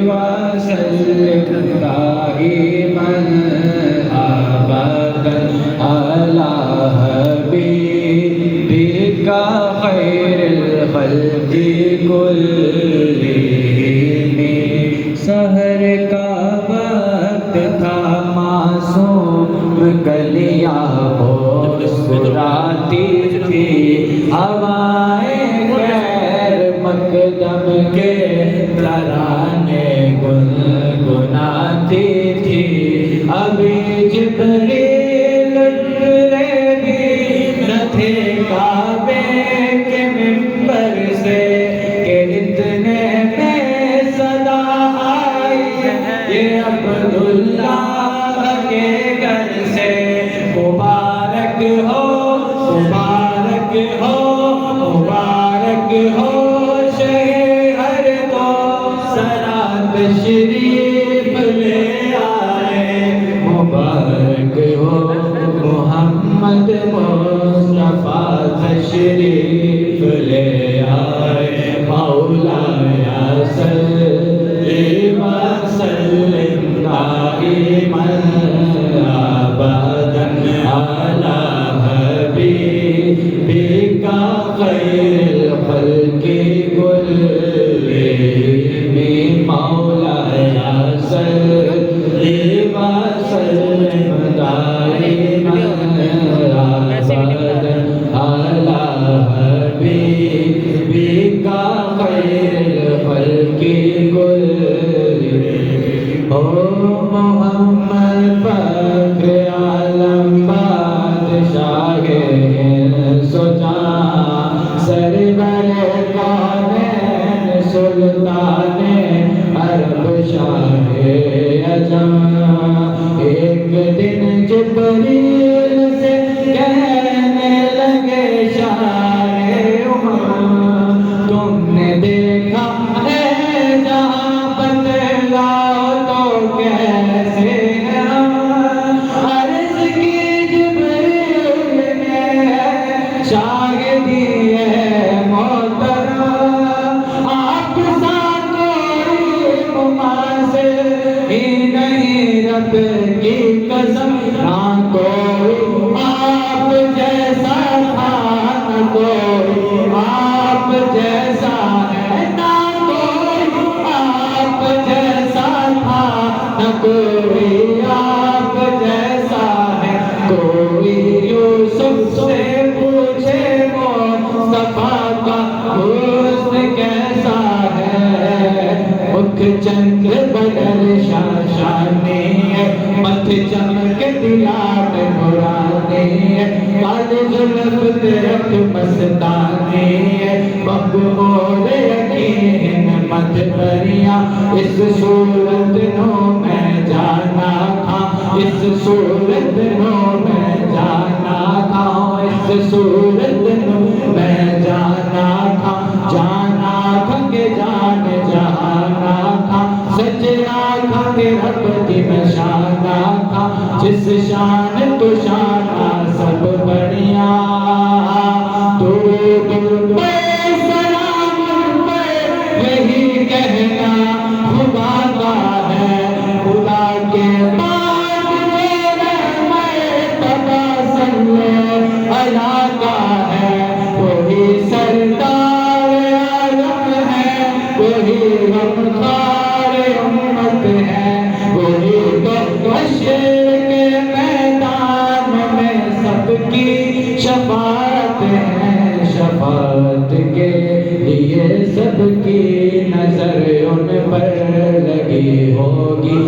وسلم دائما ابدا على حبيبك خير الخلق كلهم سحر کا وقت تھا معصوم گلیاں مسکراتی تھی ہوائیں غیر مقدم کے ترانے گنگناتی تھی ابھی جبریل اترے بھی نہ تھے کعبے کے منبر سے کہ اتنے میں صدا آئی یہ عبداللہ کے گھر سے مبارک ہو مبارک ہو مبارک ہو شہر کو سرا تشریف لے آئے مبارک ہو محمد مصطفیٰ تشریف لے آئے مولایا صلی وسلم دائما ابدا على حبيبك خير الخلق كلهم مولاي صل وسلم دائما ابدا على حبيبك خير الخلق كلهم او محمد فخر عالم بادشاہ سجاں سرور کونین سلطان عرب شاہ عجم ایک دن جبریل سے کہنے لگے شاہ تم نے دیکھا ہے جہاں بتلاؤ تو کیسے عرض کی جبریل نے شاہدی ہے محترم آپ سا کوئی مماثل ہی نہیں رب کی قسم نہ کوئی آپ جیسا تھا نہ کوئی آپ جیسا ہے نہ کوئی آپ جیسا تھا نہ کوئی آپ جیسا ہے کوئی یوسف سے پوچھے مصطفیٰ کا حسن کیسا ہے مکھ چند بدر شاشانی ہے متھ چمک دلات نورانی ہے کالے زلف ترک مستانی ہے مقبول یقین مت بریاں اس صورت نو میں جانا تھا اس صورت نو میں جانا تھا اس صورت نو میں جانا تھا کہ جان جہانا تھا سجنا تھا کہ رب کی نشانہ تھا جس شان تو شانہ سب بڑھیا تو پہ سلام پہ یہی کہنا خدا کا ہے خدا کے بعد میرے میں تبا صلی اللہ کا ہے وہی سردار عالم ہے وہی غمخوار امت ہے وہی تو حشر کے میدان میں سب کی شفاعت ہے شفاعت کے لیے سب کی نظر ان پر لگی ہوگی